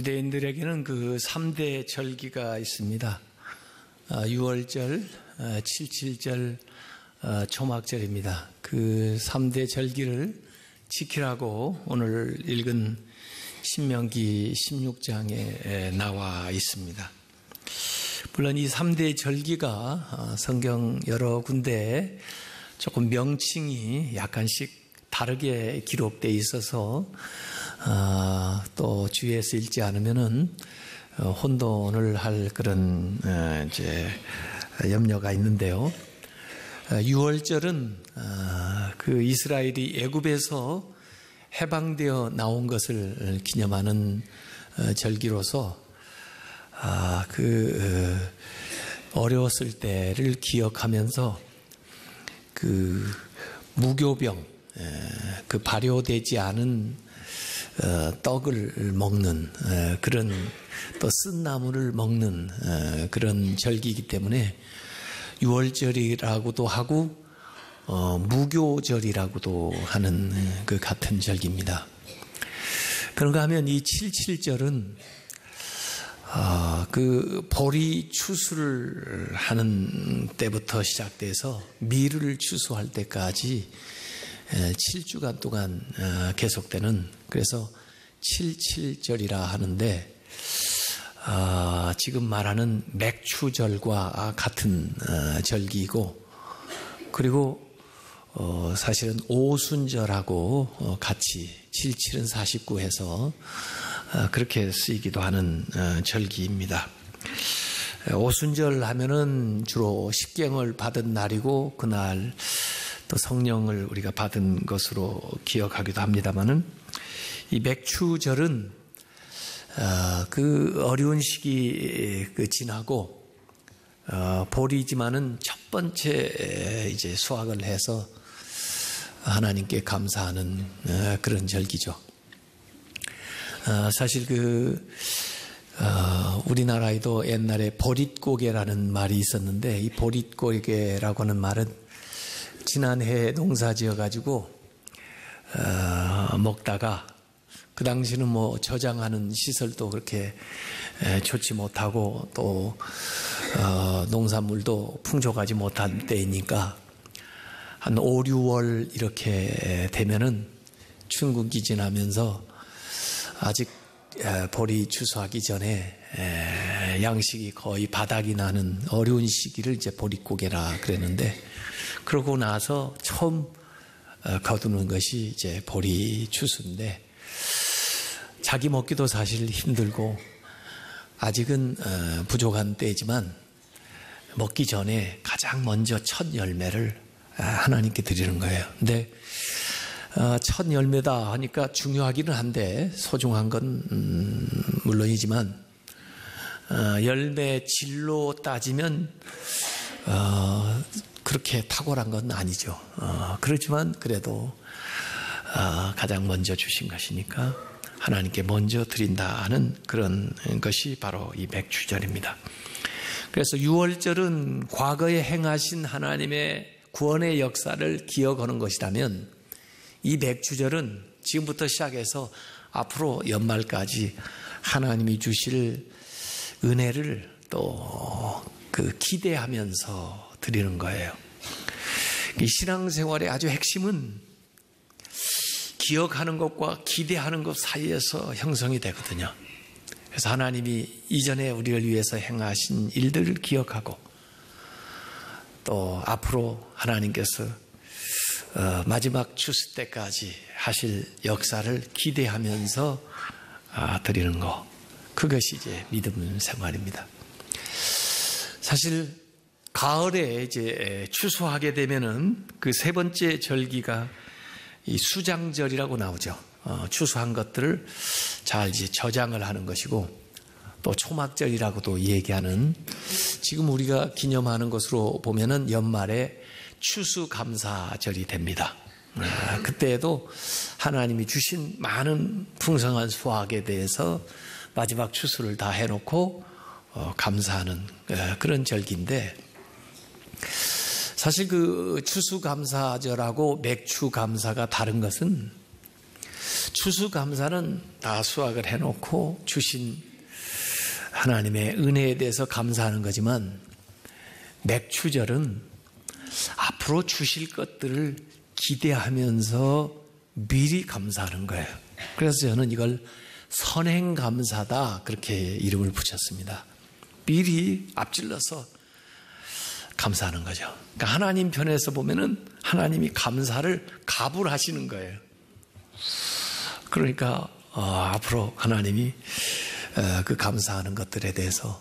유대인들에게는 그 3대 절기가 있습니다. 6월절, 77절, 초막절입니다. 그 3대 절기를 지키라고 오늘 읽은 신명기 16장에 나와 있습니다. 물론 이 3대 절기가 성경 여러 군데에 조금 명칭이 약간씩 다르게 기록되어 있어서 또 주의해서 읽지 않으면은 혼돈을 할 그런 염려가 있는데요. 6월절은 그 이스라엘이 애굽에서 해방되어 나온 것을 기념하는 절기로서 어려웠을 때를 기억하면서 그 무교병, 그 발효되지 않은 떡을 먹는 그런 또 쓴 나물을 먹는 그런 절기이기 때문에 6월절이라고도 하고 무교절이라고도 하는 그 같은 절기입니다. 그런가 하면 이 77절은 그 보리 추수를 하는 때부터 시작돼서 밀을 추수할 때까지 7주간 동안 계속되는, 그래서 77절이라 하는데 지금 말하는 맥추절과 같은 절기이고, 그리고 사실은 오순절하고 같이 77은 49 해서 그렇게 쓰이기도 하는 절기입니다. 오순절 하면은 주로 십경을 받은 날이고, 그날 또 성령을 우리가 받은 것으로 기억하기도 합니다만은, 이 맥추절은 그 어려운 시기 지나고 보리지만은 첫 번째 이제 수확을 해서 하나님께 감사하는 그런 절기죠. 사실 우리나라에도 옛날에 보릿고개라는 말이 있었는데, 이 보릿고개라고 하는 말은 지난해 농사 지어가지고 먹다가 그 당시는 뭐 저장하는 시설도 그렇게 좋지 못하고 또 농산물도 풍족하지 못한 때이니까 한 5, 6월 이렇게 되면은 춘국이 지나면서 아직 보리 추수하기 전에 양식이 거의 바닥이 나는 어려운 시기를 이제 보릿고개라 그랬는데, 그러고 나서 처음 거두는 것이 이제 보리 추수인데, 자기 먹기도 사실 힘들고 아직은 부족한 때이지만 먹기 전에 가장 먼저 첫 열매를 하나님께 드리는 거예요. 근데 첫 열매다 하니까 중요하기는 한데, 소중한 건 물론이지만 열매 질로 따지면 그렇게 탁월한 건 아니죠. 그렇지만 그래도 가장 먼저 주신 것이니까 하나님께 먼저 드린다 하는 그런 것이 바로 이 맥추절입니다. 그래서 6월절은 과거에 행하신 하나님의 구원의 역사를 기억하는 것이라면, 이 맥추절은 지금부터 시작해서 앞으로 연말까지 하나님이 주실 은혜를 또 기대하면서 드리는 거예요. 이 신앙생활의 아주 핵심은 기억하는 것과 기대하는 것 사이에서 형성이 되거든요. 그래서 하나님이 이전에 우리를 위해서 행하신 일들을 기억하고, 또 앞으로 하나님께서 마지막 추수 때까지 하실 역사를 기대하면서 드리는 것, 그것이 이제 믿음 생활입니다. 사실 가을에 이제 추수하게 되면은 그 세 번째 절기가 이 수장절이라고 나오죠. 추수한 것들을 잘 이제 저장을 하는 것이고, 또 초막절이라고도 얘기하는, 지금 우리가 기념하는 것으로 보면은 연말에 추수감사절이 됩니다. 그때에도 하나님이 주신 많은 풍성한 수확에 대해서 마지막 추수를 다 해놓고 감사하는 그런 절기인데, 사실 그 추수감사절하고 맥추감사가 다른 것은, 추수감사는 다 수확을 해놓고 주신 하나님의 은혜에 대해서 감사하는 거지만 맥추절은 앞으로 주실 것들을 기대하면서 미리 감사하는 거예요. 그래서 저는 이걸 선행감사다 그렇게 이름을 붙였습니다. 미리 앞질러서 감사하는 거죠. 그러니까 하나님 편에서 보면은 하나님이 감사를 가불하시는 거예요. 그러니까 앞으로 하나님이 그 감사하는 것들에 대해서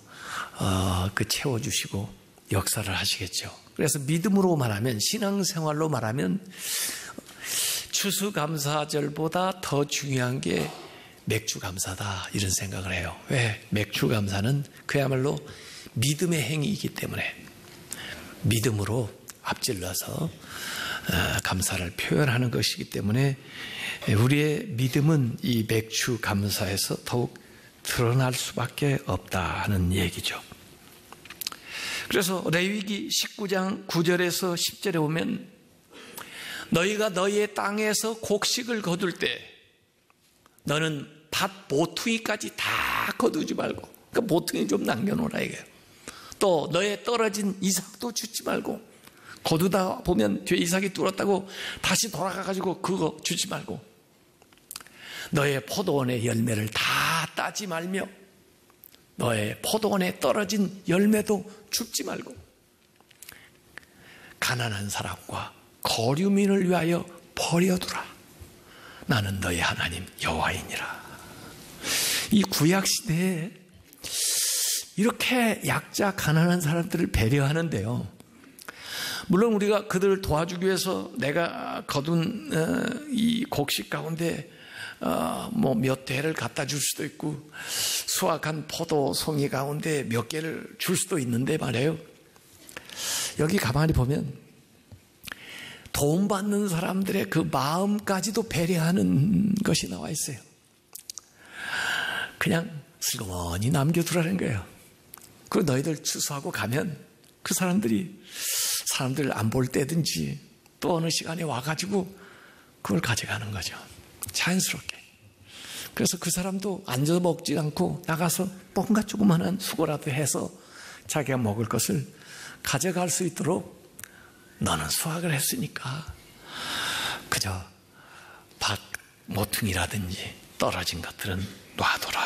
그 채워주시고 역사를 하시겠죠. 그래서 믿음으로 말하면, 신앙생활로 말하면 추수감사절보다 더 중요한 게 맥주감사다 이런 생각을 해요. 왜? 맥주감사는 그야말로 믿음의 행위이기 때문에 믿음으로 앞질러서 감사를 표현하는 것이기 때문에 우리의 믿음은 이 맥주감사에서 더욱 드러날 수밖에 없다 하는 얘기죠. 그래서 레위기 19장 9절에서 10절에 보면 너희가 너희의 땅에서 곡식을 거둘 때 너는 밭 모퉁이까지 다 거두지 말고, 그러니까 모퉁이 좀 남겨놓으라 이거예요. 또 너의 떨어진 이삭도 주지 말고, 거두다 보면 뒤에 이삭이 뚫었다고 다시 돌아가가지고 그거 주지 말고, 너의 포도원의 열매를 다 따지 말며 너의 포도원에 떨어진 열매도 줍지 말고 가난한 사람과 거류민을 위하여 버려두라. 나는 너의 하나님 여호와이니라. 이 구약시대에 이렇게 약자 가난한 사람들을 배려하는데요, 물론 우리가 그들을 도와주기 위해서 내가 거둔 이 곡식 가운데 뭐 몇 대를 갖다 줄 수도 있고 수확한 포도 송이 가운데 몇 개를 줄 수도 있는데 말이에요, 여기 가만히 보면 도움받는 사람들의 그 마음까지도 배려하는 것이 나와 있어요. 그냥 슬그머니 남겨두라는 거예요. 그리고 너희들 추수하고 가면 그 사람들이 사람들 안 볼 때든지 또 어느 시간에 와가지고 그걸 가져가는 거죠. 자연스럽게. 그래서 그 사람도 앉아 먹지 않고 나가서 뭔가 조그만한 수고라도 해서 자기가 먹을 것을 가져갈 수 있도록 너는 수확을 했으니까 그저 밭 모퉁이라든지 떨어진 것들은 놔둬라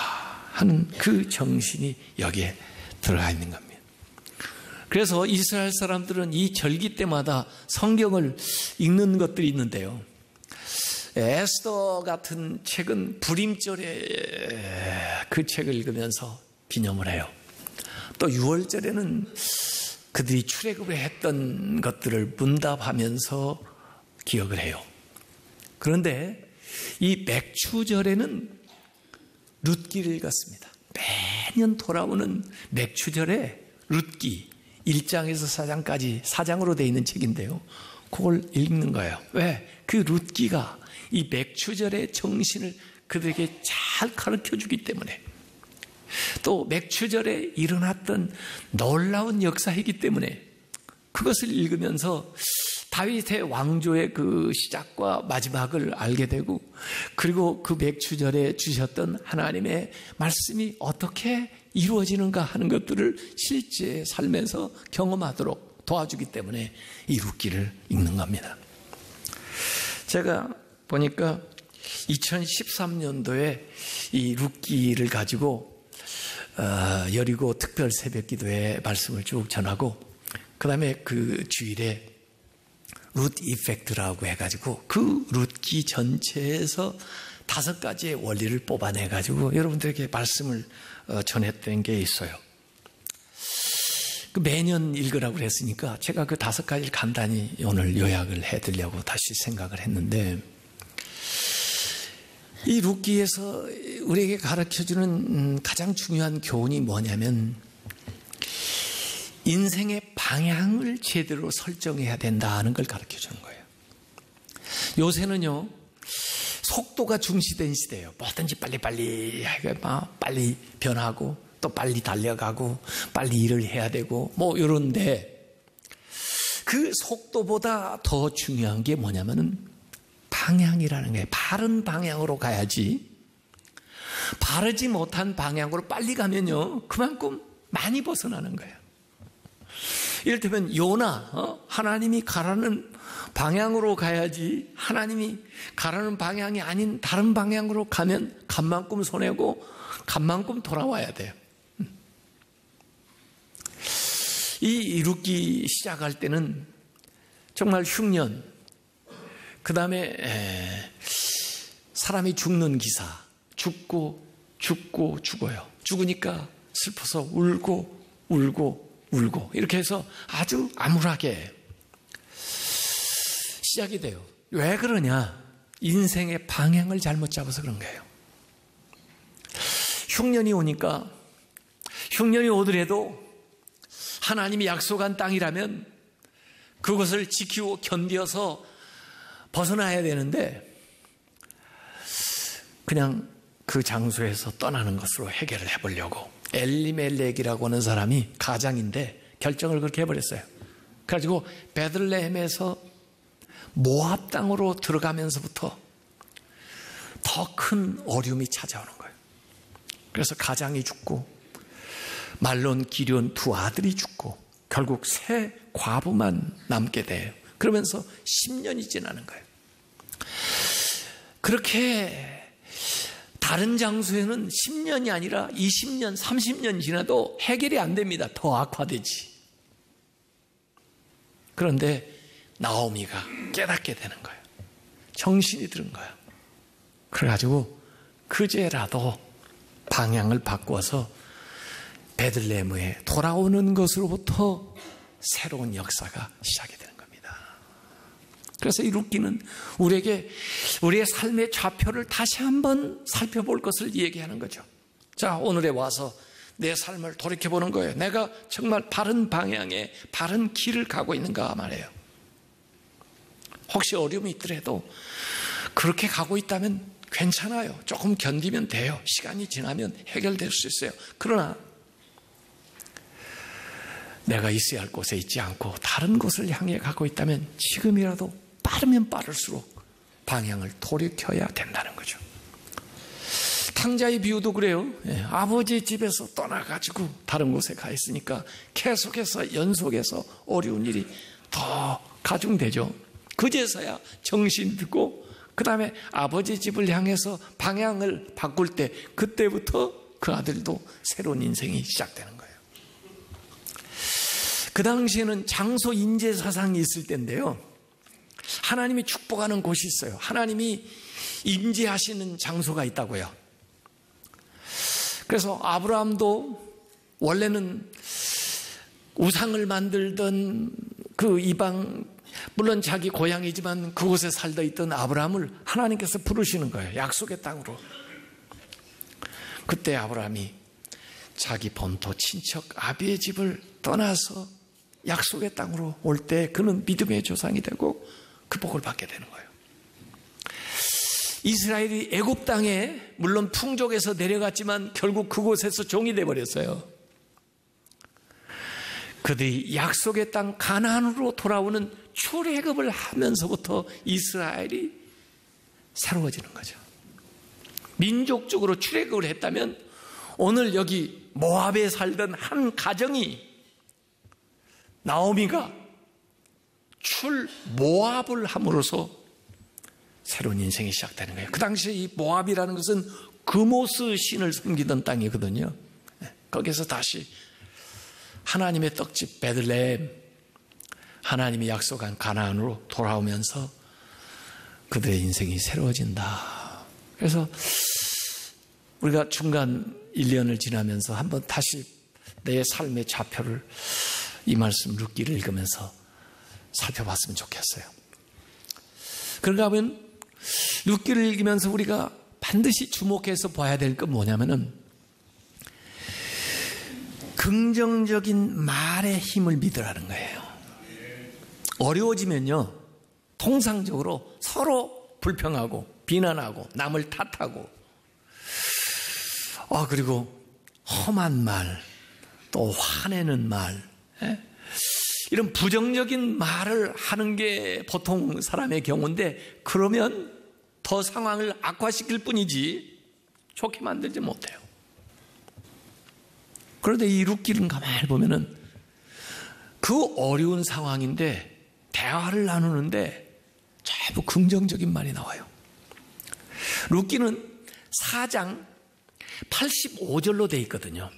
하는 그 정신이 여기에 들어가 있는 겁니다. 그래서 이스라엘 사람들은 이 절기 때마다 성경을 읽는 것들이 있는데요, 에스더 같은 책은 불임절에 그 책을 읽으면서 기념을 해요. 또 6월절에는 그들이 출애굽을 했던 것들을 문답하면서 기억을 해요. 그런데 이 맥추절에는 룻기를 읽었습니다. 매년 돌아오는 맥추절에 룻기 1장에서 4장까지 4장으로 되어 있는 책인데요, 그걸 읽는 거예요. 왜? 그 룻기가 이 맥추절의 정신을 그들에게 잘 가르쳐주기 때문에, 또 맥추절에 일어났던 놀라운 역사이기 때문에 그것을 읽으면서 다윗의 왕조의 그 시작과 마지막을 알게 되고, 그리고 그 맥추절에 주셨던 하나님의 말씀이 어떻게 이루어지는가 하는 것들을 실제 삶에서 경험하도록 도와주기 때문에 이 룻기를 읽는 겁니다. 제가 보니까 2013년도에 이 룻기를 가지고 여리고 특별 새벽 기도에 말씀을 쭉 전하고, 그 다음에 그 주일에 룻 이펙트라고 해가지고 그 룻기 전체에서 5가지의 원리를 뽑아내가지고 여러분들에게 말씀을 전했던 게 있어요. 그 매년 읽으라고 그랬으니까 제가 그 5가지를 간단히 오늘 요약을 해드리려고 다시 생각을 했는데, 이 룻기에서 우리에게 가르쳐주는 가장 중요한 교훈이 뭐냐면 인생의 방향을 제대로 설정해야 된다는 걸 가르쳐주는 거예요. 요새는요, 속도가 중시된 시대예요. 뭐든지 빨리 변하고 또 빨리 달려가고 빨리 일을 해야 되고 뭐 이런데, 그 속도보다 더 중요한 게 뭐냐면은 방향이라는 거예요. 바른 방향으로 가야지. 바르지 못한 방향으로 빨리 가면요, 그만큼 많이 벗어나는 거예요. 이를테면 요나, 하나님이 가라는 방향으로 가야지, 하나님이 가라는 방향이 아닌 다른 방향으로 가면 간만큼 손해고 간만큼 돌아와야 돼요. 이 이루기 시작할 때는 정말 흉년, 그 다음에 사람이 죽는 기사, 죽고 죽어요. 죽으니까 슬퍼서 울고 이렇게 해서 아주 암울하게 시작이 돼요. 왜 그러냐? 인생의 방향을 잘못 잡아서 그런 거예요. 흉년이 오니까, 흉년이 오더라도 하나님이 약속한 땅이라면 그것을 지키고 견디어서 벗어나야 되는데 그냥 그 장소에서 떠나는 것으로 해결을 해보려고 엘리멜렉이라고 하는 사람이 가장인데 결정을 그렇게 해버렸어요. 그래가지고 베들레헴에서 모압 땅으로 들어가면서부터 더 큰 어려움이 찾아오는 거예요. 그래서 가장이 죽고 말론 기련 두 아들이 죽고 결국 세 과부만 남게 돼요. 그러면서 10년이 지나는 거예요. 그렇게 다른 장소에는 10년이 아니라 20년, 30년 지나도 해결이 안 됩니다. 더 악화되지. 그런데 나오미가 깨닫게 되는 거예요. 정신이 들은 거예요. 그래가지고 그제라도 방향을 바꿔서 베들레헴에 돌아오는 것으로부터 새로운 역사가 시작이 되는 겁니다. 그래서 이 룻기는 우리에게 우리의 삶의 좌표를 다시 한번 살펴볼 것을 얘기하는 거죠. 자, 오늘에 와서 내 삶을 돌이켜보는 거예요. 내가 정말 바른 방향에 바른 길을 가고 있는가 말이에요. 혹시 어려움이 있더라도 그렇게 가고 있다면 괜찮아요. 조금 견디면 돼요. 시간이 지나면 해결될 수 있어요. 그러나 내가 있어야 할 곳에 있지 않고 다른 곳을 향해 가고 있다면 지금이라도 빠르면 빠를수록 방향을 돌이켜야 된다는 거죠. 탕자의 비유도 그래요. 아버지 집에서 떠나가지고 다른 곳에 가 있으니까 계속해서 연속해서 어려운 일이 더 가중되죠. 그제서야 정신 들고 그 다음에 아버지 집을 향해서 방향을 바꿀 때 그때부터 그 아들도 새로운 인생이 시작되는 거예요. 그 당시에는 장소 인재 사상이 있을 때인데요, 하나님이 축복하는 곳이 있어요. 하나님이 임재하시는 장소가 있다고요. 그래서 아브라함도 원래는 우상을 만들던 그 이방, 물론 자기 고향이지만 그곳에 살다 있던 아브라함을 하나님께서 부르시는 거예요. 약속의 땅으로. 그때 아브라함이 자기 본토 친척 아비의 집을 떠나서 약속의 땅으로 올 때 그는 믿음의 조상이 되고 그 복을 받게 되는 거예요. 이스라엘이 애굽 땅에 물론 풍족에서 내려갔지만 결국 그곳에서 종이 되어버렸어요. 그들이 약속의 땅 가나안으로 돌아오는 출애굽을 하면서부터 이스라엘이 새로워지는 거죠. 민족적으로 출애굽을 했다면 오늘 여기 모압에 살던 한 가정이, 나오미가 모압을 함으로써 새로운 인생이 시작되는 거예요. 그 당시에 이 모압이라는 것은 그모스 신을 섬기던 땅이거든요. 거기서 다시 하나님의 떡집 베들레헴, 하나님이 약속한 가나안으로 돌아오면서 그들의 인생이 새로워진다. 그래서 우리가 중간 1년을 지나면서 한번 다시 내 삶의 좌표를 이 말씀 룻기를 읽으면서 살펴봤으면 좋겠어요. 그런가 하면 룻기를 읽으면서 우리가 반드시 주목해서 봐야 될 건 뭐냐면은 긍정적인 말의 힘을 믿으라는 거예요. 어려워지면요, 통상적으로 서로 불평하고 비난하고 남을 탓하고 그리고 험한 말, 또 화내는 말, 이런 부정적인 말을 하는 게 보통 사람의 경우인데, 그러면 더 상황을 악화시킬 뿐이지 좋게 만들지 못해요. 그런데 이 룻기는 가만히 보면은 그 어려운 상황인데 대화를 나누는데 전부 긍정적인 말이 나와요. 룻기는 4장 85절로 되어 있거든요.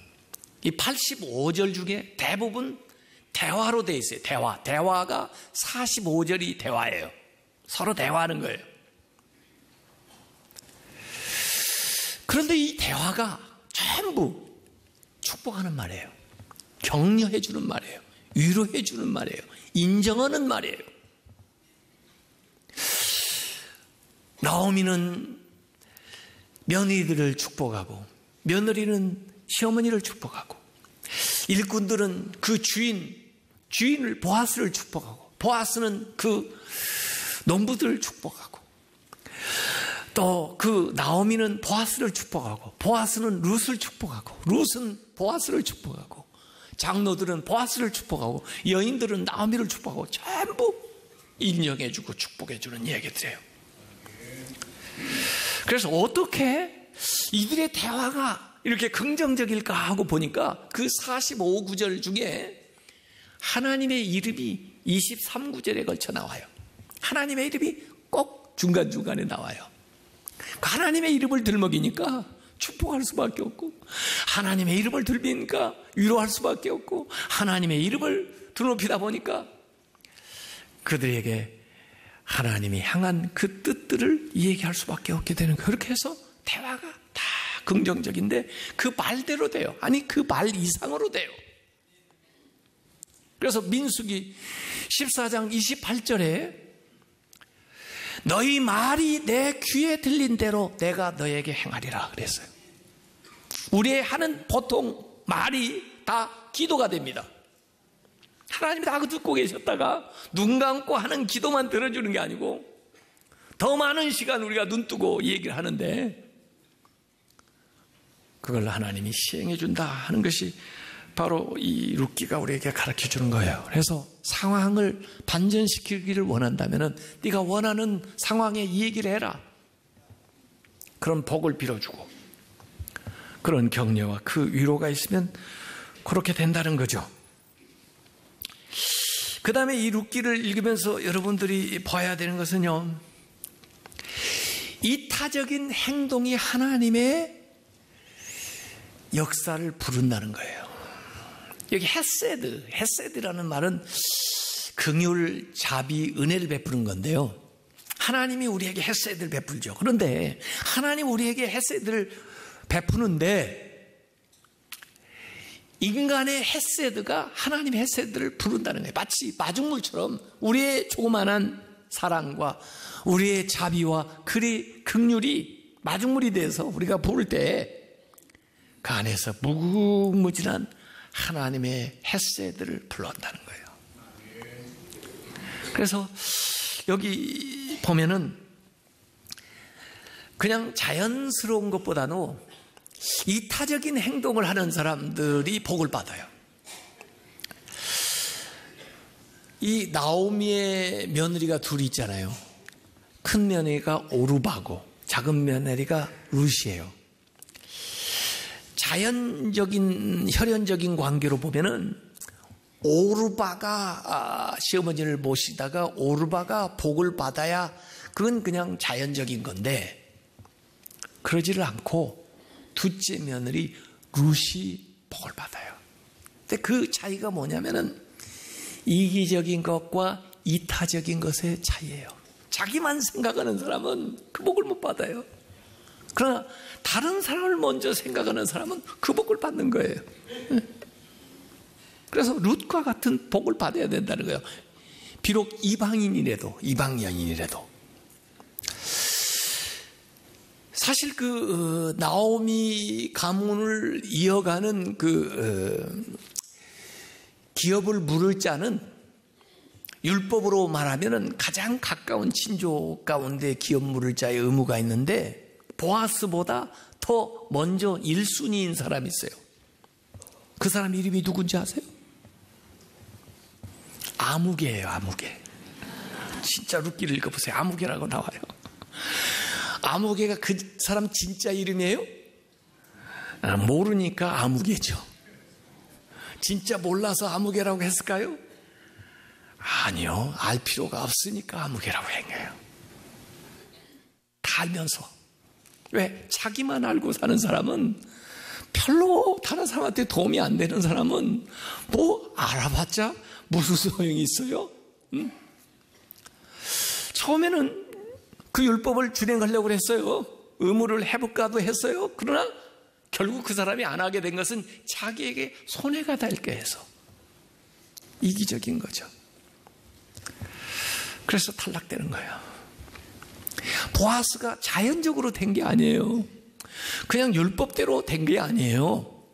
이 85절 중에 대부분 대화로 되어 있어요. 대화가 45절이 대화예요. 서로 대화하는 거예요. 그런데 이 대화가 전부 축복하는 말이에요. 격려해 주는 말이에요. 위로해 주는 말이에요. 인정하는 말이에요. 나오미는 며느리들을 축복하고, 며느리는 시어머니를 축복하고, 일꾼들은 그 주인을 보아스를 축복하고, 보아스는 그 농부들을 축복하고, 또 그 나오미는 보아스를 축복하고, 보아스는 룻을 축복하고, 룻은 보아스를 축복하고, 장로들은 보아스를 축복하고, 여인들은 나오미를 축복하고, 전부 인정해주고 축복해주는 얘기들이에요. 그래서 어떻게 이들의 대화가 이렇게 긍정적일까 하고 보니까 그 45구절 중에 하나님의 이름이 23구절에 걸쳐 나와요. 하나님의 이름이 꼭 중간중간에 나와요. 하나님의 이름을 들먹이니까 축복할 수밖에 없고, 하나님의 이름을 들으니까 위로할 수밖에 없고, 하나님의 이름을 드높이다 보니까 그들에게 하나님이 향한 그 뜻들을 얘기할 수밖에 없게 되는 거예요. 그렇게 해서 대화가 다 긍정적인데 그 말대로 돼요. 아니, 그 말 이상으로 돼요. 그래서 민수기 14장 28절에 너희 말이 내 귀에 들린 대로 내가 너에게 행하리라 그랬어요. 우리의 하는 보통 말이 다 기도가 됩니다. 하나님이 다 듣고 계셨다가 눈 감고 하는 기도만 들어주는 게 아니고 더 많은 시간 우리가 눈 뜨고 얘기를 하는데 그걸 하나님이 시행해 준다 하는 것이 바로 이 룻기가 우리에게 가르쳐 주는 거예요. 그래서 상황을 반전시키기를 원한다면 네가 원하는 상황에 이 얘기를 해라. 그런 복을 빌어주고 그런 격려와 그 위로가 있으면 그렇게 된다는 거죠. 그 다음에 이 룻기를 읽으면서 여러분들이 봐야 되는 것은요, 이타적인 행동이 하나님의 역사를 부른다는 거예요. 여기 헤세드라는 말은 긍휼, 자비, 은혜를 베푸는 건데요. 하나님이 우리에게 헤세드를 베풀죠. 그런데 하나님 우리에게 헤세드를 베푸는데 인간의 헤세드가 하나님의 헤세드를 부른다는 거예요. 마치 마중물처럼 우리의 조그만한 사랑과 우리의 자비와 그리 긍휼이 마중물이 돼서 우리가 부을 때 그 안에서 무궁무진한 하나님의 헤세드를 불러온다는 거예요. 그래서 여기 보면은 그냥 자연스러운 것보다는 이타적인 행동을 하는 사람들이 복을 받아요. 이 나오미의 며느리가 둘이 있잖아요. 큰 며느리가 오르바고 작은 며느리가 룻이에요. 자연적인 혈연적인 관계로 보면은 오르바가 시어머니를 모시다가 오르바가 복을 받아야 그건 그냥 자연적인 건데 그러지를 않고 둘째 며느리 룻이 복을 받아요. 근데 그 차이가 뭐냐면은 이기적인 것과 이타적인 것의 차이예요. 자기만 생각하는 사람은 그 복을 못 받아요. 그러나 다른 사람을 먼저 생각하는 사람은 그 복을 받는 거예요. 그래서 룻과 같은 복을 받아야 된다는 거예요. 비록 이방인이라도, 이방여인이라도. 사실 그 나오미 가문을 이어가는 그 기업을 물을 자는 율법으로 말하면은 가장 가까운 친족 가운데 기업 물을 자의 의무가 있는데 보아스보다 더 먼저 1순위인 사람이 있어요. 그 사람 이름이 누군지 아세요? 아무개예요, 아무개. 진짜 룻기를 읽어보세요. 아무개라고 나와요. 아무개가 그 사람 진짜 이름이에요? 모르니까 아무개죠. 진짜 몰라서 아무개라고 했을까요? 아니요. 알 필요가 없으니까 아무개라고 한 거예요. 다 알면서. 왜? 자기만 알고 사는 사람은, 별로 다른 사람한테 도움이 안 되는 사람은 뭐 알아봤자 무슨 소용이 있어요? 응? 처음에는 그 율법을 준행하려고 했어요. 의무를 해볼까도 했어요. 그러나 결국 그 사람이 안 하게 된 것은 자기에게 손해가 될 거 해서 이기적인 거죠. 그래서 탈락되는 거예요. 보아스가 자연적으로 된 게 아니에요. 그냥 율법대로 된 게 아니에요.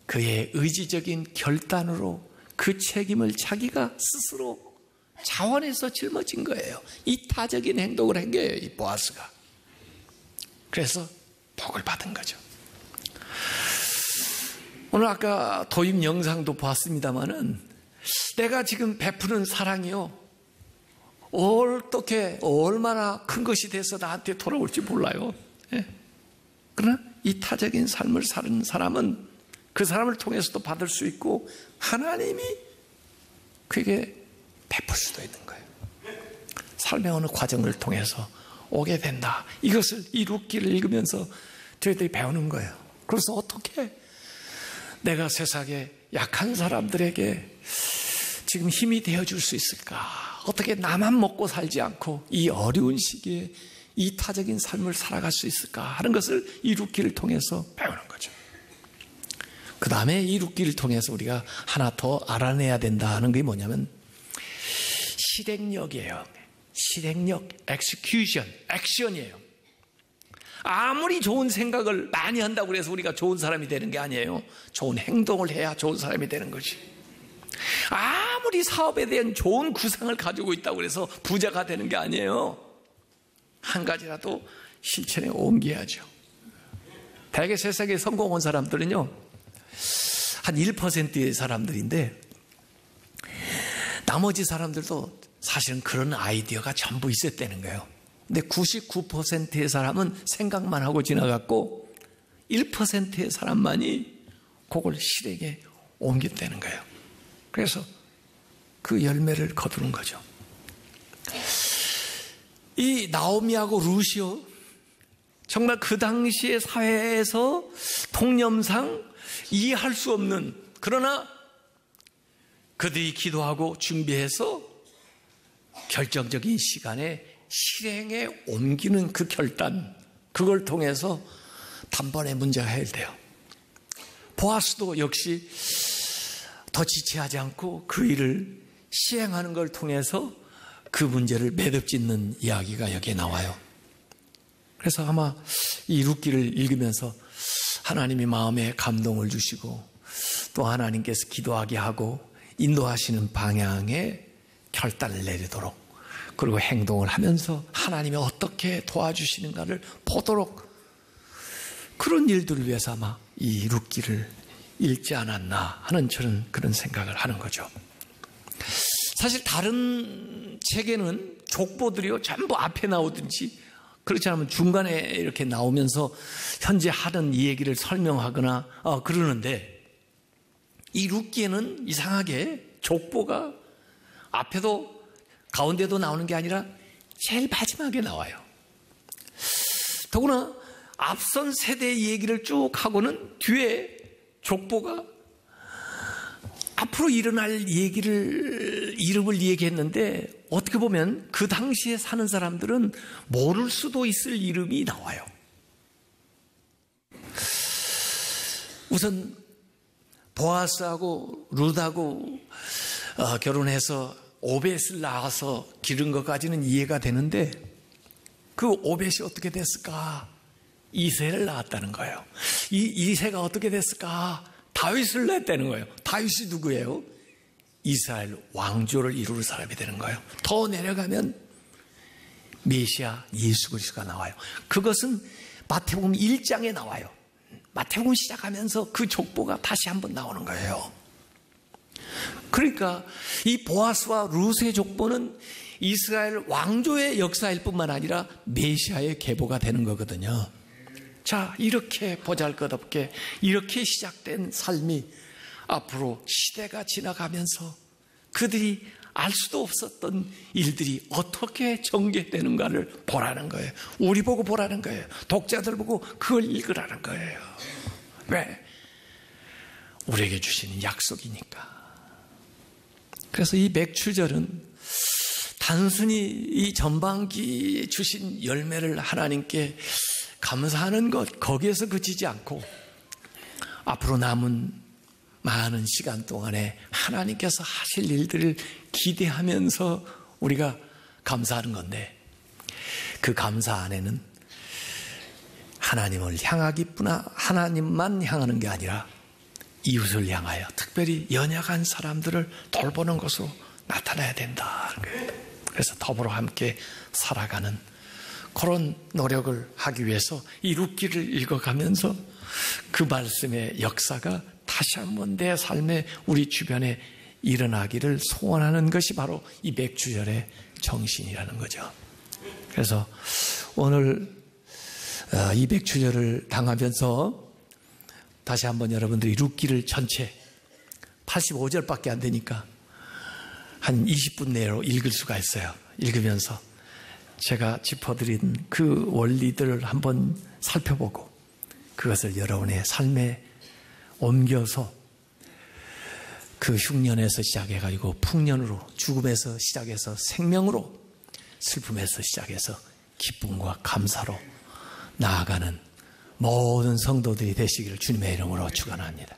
그의 의지적인 결단으로 그 책임을 자기가 스스로 자원해서 짊어진 거예요. 이타적인 행동을 한 거예요, 이 보아스가. 그래서 복을 받은 거죠. 오늘 아까 도입 영상도 보았습니다마는 내가 지금 베푸는 사랑이요, 어떻게 얼마나 큰 것이 돼서 나한테 돌아올지 몰라요. 예. 그러나 이타적인 삶을 사는 사람은 그 사람을 통해서도 받을 수 있고 하나님이 그에게 베풀 수도 있는 거예요. 삶의 어느 과정을 통해서 오게 된다. 이것을 이 룻기를 읽으면서 저희들이 배우는 거예요. 그래서 어떻게 내가 세상에 약한 사람들에게 지금 힘이 되어줄 수 있을까? 어떻게 나만 먹고 살지 않고 이 어려운 시기에 이타적인 삶을 살아갈 수 있을까 하는 것을 이 룻기를 통해서 배우는 거죠. 그 다음에 이 룻기를 통해서 우리가 하나 더 알아내야 된다 하는 게 뭐냐면 실행력이에요. 실행력, execution, 액션이에요. 아무리 좋은 생각을 많이 한다고 해서 우리가 좋은 사람이 되는 게 아니에요. 좋은 행동을 해야 좋은 사람이 되는 거지. 아무리 사업에 대한 좋은 구상을 가지고 있다고 해서 부자가 되는 게 아니에요. 한 가지라도 실천에 옮겨야죠. 대개 세상에 성공한 사람들은요, 한 1%의 사람들인데 나머지 사람들도 사실은 그런 아이디어가 전부 있었다는 거예요. 근데 99%의 사람은 생각만 하고 지나갔고 1%의 사람만이 그걸 실행에 옮겼다는 거예요. 그래서 그 열매를 거두는 거죠. 이 나오미하고 루시오, 정말 그 당시의 사회에서 통념상 이해할 수 없는, 그러나 그들이 기도하고 준비해서 결정적인 시간에 실행에 옮기는 그 결단, 그걸 통해서 단번에 문제가 해결돼요. 보아스도 역시 더 지체하지 않고 그 일을 시행하는 걸 통해서 그 문제를 매듭짓는 이야기가 여기에 나와요. 그래서 아마 이 룻기를 읽으면서 하나님이 마음에 감동을 주시고 또 하나님께서 기도하게 하고 인도하시는 방향에 결단을 내리도록, 그리고 행동을 하면서 하나님이 어떻게 도와주시는가를 보도록, 그런 일들을 위해서 아마 이 룻기를 읽지 않았나 하는 저는 그런 생각을 하는 거죠. 사실 다른 책에는 족보들이요 전부 앞에 나오든지 그렇지 않으면 중간에 이렇게 나오면서 현재 하는 이 얘기를 설명하거나 그러는데, 이 룻기에는 이상하게 족보가 앞에도 가운데도 나오는 게 아니라 제일 마지막에 나와요. 더구나 앞선 세대의 얘기를 쭉 하고는 뒤에 족보가 앞으로 일어날 이름을 얘기했는데, 어떻게 보면 그 당시에 사는 사람들은 모를 수도 있을 이름이 나와요. 우선 보아스하고 룻하고 결혼해서 오벳을 낳아서 기른 것까지는 이해가 되는데, 그 오벳이 어떻게 됐을까? 이새를 낳았다는 거예요. 이 이새가 어떻게 됐을까? 다윗을 낳았다는 거예요. 다윗이 누구예요? 이스라엘 왕조를 이룰 사람이 되는 거예요. 더 내려가면 메시아 예수 그리스도가 나와요. 그것은 마태복음 1장에 나와요. 마태복음 시작하면서 그 족보가 다시 한번 나오는 거예요. 그러니까 이 보아스와 룻의 족보는 이스라엘 왕조의 역사일 뿐만 아니라 메시아의 계보가 되는 거거든요. 자, 이렇게 보잘것없게 이렇게 시작된 삶이 앞으로 시대가 지나가면서 그들이 알 수도 없었던 일들이 어떻게 전개되는가를 보라는 거예요. 우리 보고 보라는 거예요. 독자들 보고 그걸 읽으라는 거예요. 왜? 우리에게 주시는 약속이니까. 그래서 이 맥추절은 단순히 이 전반기에 주신 열매를 하나님께 감사하는 것, 거기에서 그치지 않고 앞으로 남은 많은 시간 동안에 하나님께서 하실 일들을 기대하면서 우리가 감사하는 건데, 그 감사 안에는 하나님을 향하기뿐 하나님만 향하는 게 아니라 이웃을 향하여 특별히 연약한 사람들을 돌보는 것으로 나타나야 된다는 거예요. 그래서 더불어 함께 살아가는 그런 노력을 하기 위해서 이 룻기를 읽어가면서 그 말씀의 역사가 다시 한번 내 삶에 우리 주변에 일어나기를 소원하는 것이 바로 이 맥주절의 정신이라는 거죠. 그래서 오늘 이 맥주절을 당하면서 다시 한번 여러분들이 룻기를 전체 85절밖에 안 되니까 한 20분 내로 읽을 수가 있어요. 읽으면서 제가 짚어드린 그 원리들을 한번 살펴보고 그것을 여러분의 삶에 옮겨서 그 흉년에서 시작해가지고 풍년으로, 죽음에서 시작해서 생명으로, 슬픔에서 시작해서 기쁨과 감사로 나아가는 모든 성도들이 되시기를 주님의 이름으로 축원합니다.